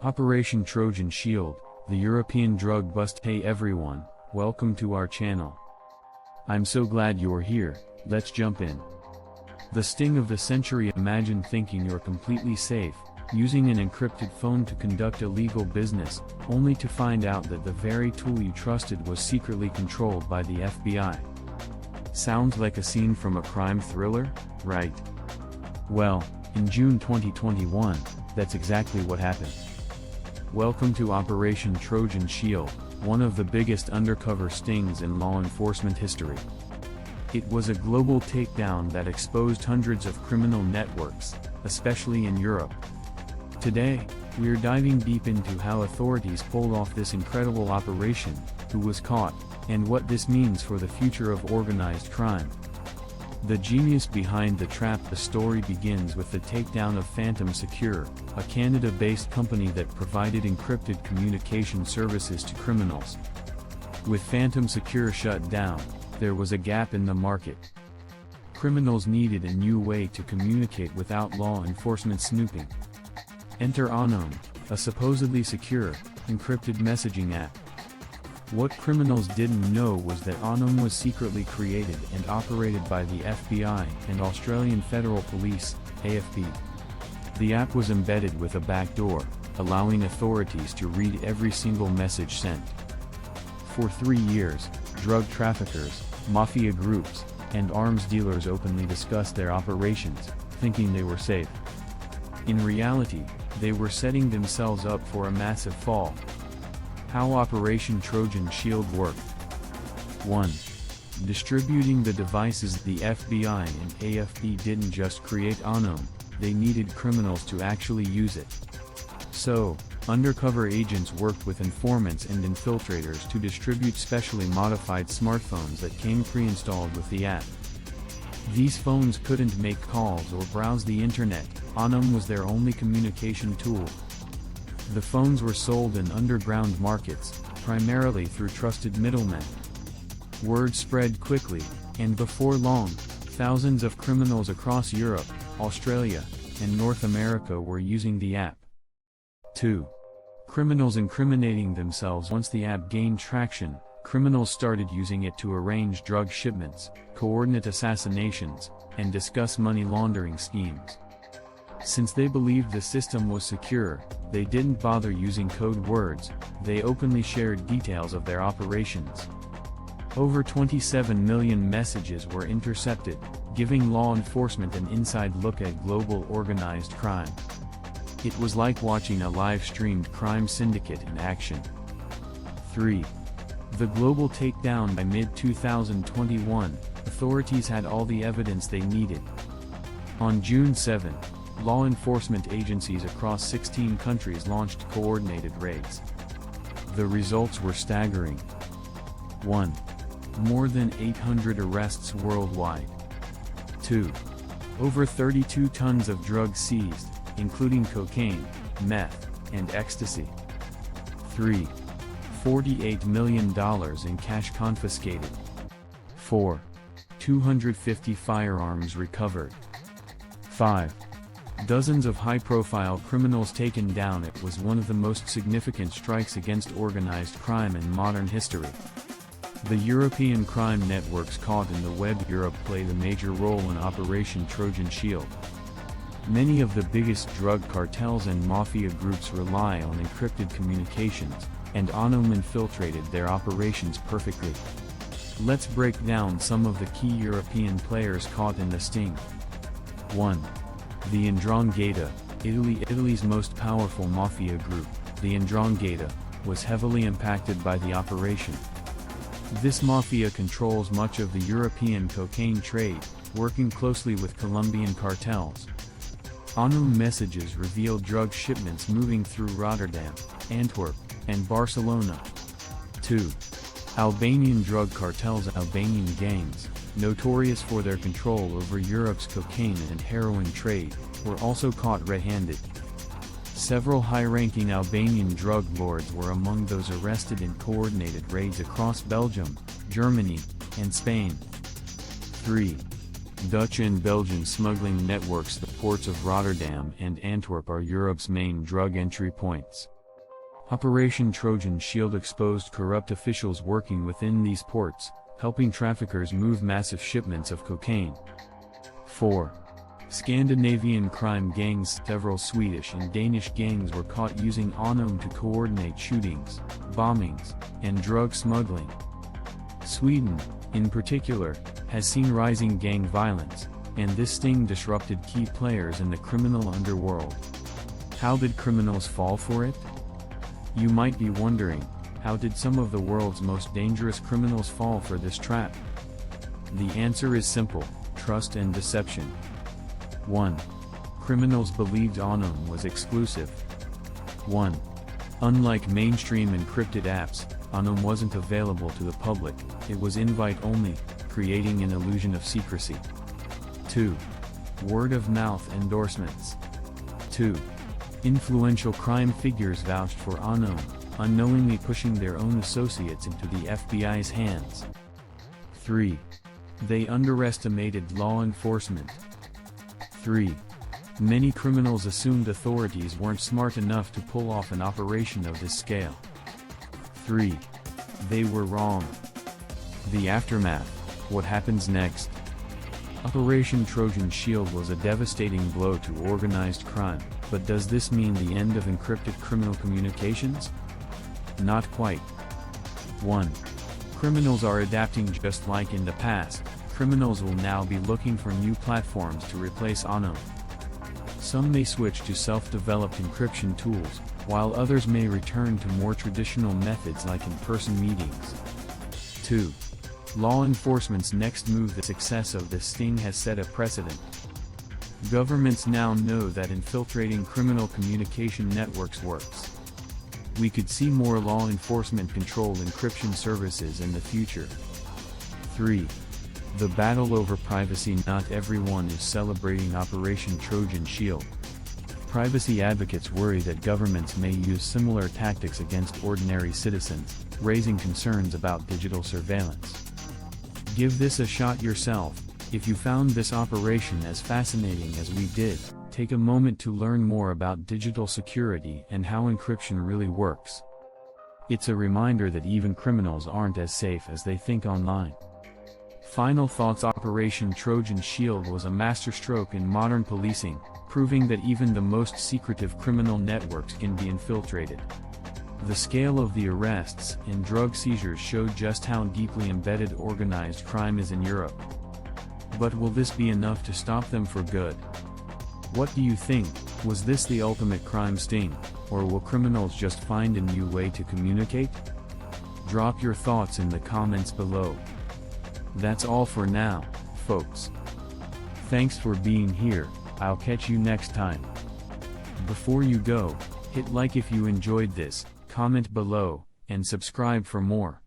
Operation Trojan Shield, the European drug bust. Hey everyone, welcome to our channel. I'm so glad you're here, let's jump in. The sting of the century. Imagine thinking you're completely safe, using an encrypted phone to conduct illegal business, only to find out that the very tool you trusted was secretly controlled by the FBI. Sounds like a scene from a crime thriller, right? Well, in June 2021, that's exactly what happened. Welcome to Operation Trojan Shield, one of the biggest undercover stings in law enforcement history. It was a global takedown that exposed hundreds of criminal networks, especially in Europe. Today, we're diving deep into how authorities pulled off this incredible operation, who was caught, and what this means for the future of organized crime. The genius behind the trap. The story begins with the takedown of Phantom Secure, a Canada-based company that provided encrypted communication services to criminals. With Phantom Secure shut down, there was a gap in the market. Criminals needed a new way to communicate without law enforcement snooping. Enter Anom, a supposedly secure, encrypted messaging app. What criminals didn't know was that Anom was secretly created and operated by the FBI and Australian Federal Police, AFP. The app was embedded with a backdoor, allowing authorities to read every single message sent. For 3 years, drug traffickers, mafia groups, and arms dealers openly discussed their operations, thinking they were safe. In reality, they were setting themselves up for a massive fall. How Operation Trojan Shield worked. 1. Distributing the devices. The FBI and AFP didn't just create Anom, they needed criminals to actually use it. So, undercover agents worked with informants and infiltrators to distribute specially modified smartphones that came pre-installed with the app. These phones couldn't make calls or browse the internet. Anom was their only communication tool. The phones were sold in underground markets, primarily through trusted middlemen. Word spread quickly, and before long, thousands of criminals across Europe, Australia, and North America were using the app. 2. Criminals incriminating themselves. Once the app gained traction, criminals started using it to arrange drug shipments, coordinate assassinations, and discuss money laundering schemes. Since they believed the system was secure, they didn't bother using code words, they openly shared details of their operations. Over 27 million messages were intercepted, giving law enforcement an inside look at global organized crime. It was like watching a live-streamed crime syndicate in action. 3. The global takedown. By mid-2021, authorities had all the evidence they needed. On June 7, law enforcement agencies across 16 countries launched coordinated raids. The results were staggering. 1. More than 800 arrests worldwide. 2. Over 32 tons of drugs seized, including cocaine, meth, and ecstasy. 3. $48 million in cash confiscated. 4. 250 firearms recovered. 5. Dozens of high-profile criminals taken down. It was one of the most significant strikes against organized crime in modern history. The European crime networks caught in the web. Europe played a major role in Operation Trojan Shield. Many of the biggest drug cartels and mafia groups rely on encrypted communications, and Anom infiltrated their operations perfectly. Let's break down some of the key European players caught in the sting. 1. The 'Ndrangheta, Italy's most powerful mafia group. The 'Ndrangheta was heavily impacted by the operation. This mafia controls much of the European cocaine trade, working closely with Colombian cartels. Anom messages revealed drug shipments moving through Rotterdam, Antwerp, and Barcelona. 2. Albanian drug cartels. Albanian gangs, notorious for their control over Europe's cocaine and heroin trade, were also caught red-handed. Several high-ranking Albanian drug lords were among those arrested in coordinated raids across Belgium, Germany, and Spain. 3. Dutch and Belgian smuggling networks. The ports of Rotterdam and Antwerp are Europe's main drug entry points. Operation Trojan Shield exposed corrupt officials working within these ports, helping traffickers move massive shipments of cocaine. 4. Scandinavian crime gangs. Several Swedish and Danish gangs were caught using Anom to coordinate shootings, bombings, and drug smuggling. Sweden, in particular, has seen rising gang violence, and this sting disrupted key players in the criminal underworld. How did criminals fall for it? You might be wondering, how did some of the world's most dangerous criminals fall for this trap? The answer is simple: trust and deception. 1. Criminals believed Anom was exclusive. 1. Unlike mainstream encrypted apps, Anom wasn't available to the public, it was invite-only, creating an illusion of secrecy. 2. Word-of-mouth endorsements. 2. Influential crime figures vouched for Anom, unknowingly pushing their own associates into the FBI's hands. 3. They underestimated law enforcement. 3. Many criminals assumed authorities weren't smart enough to pull off an operation of this scale. 3. They were wrong. The aftermath: what happens next? Operation Trojan Shield was a devastating blow to organized crime, but does this mean the end of encrypted criminal communications? Not quite. 1. Criminals are adapting. Just like in the past, criminals will now be looking for new platforms to replace Anom. Some may switch to self-developed encryption tools, while others may return to more traditional methods like in-person meetings. 2. Law enforcement's next move. The success of this sting has set a precedent. Governments now know that infiltrating criminal communication networks works. We could see more law enforcement-controlled encryption services in the future. 3. The battle over privacy. Not everyone is celebrating Operation Trojan Shield. Privacy advocates worry that governments may use similar tactics against ordinary citizens, raising concerns about digital surveillance. Give this a shot yourself. If you found this operation as fascinating as we did, take a moment to learn more about digital security and how encryption really works. It's a reminder that even criminals aren't as safe as they think online. Final thoughts. Operation Trojan Shield was a masterstroke in modern policing, proving that even the most secretive criminal networks can be infiltrated. The scale of the arrests and drug seizures showed just how deeply embedded organized crime is in Europe. But will this be enough to stop them for good? What do you think? Was this the ultimate crime sting, or will criminals just find a new way to communicate? Drop your thoughts in the comments below. That's all for now, folks. Thanks for being here. I'll catch you next time. Before you go, hit like if you enjoyed this, comment below, and subscribe for more.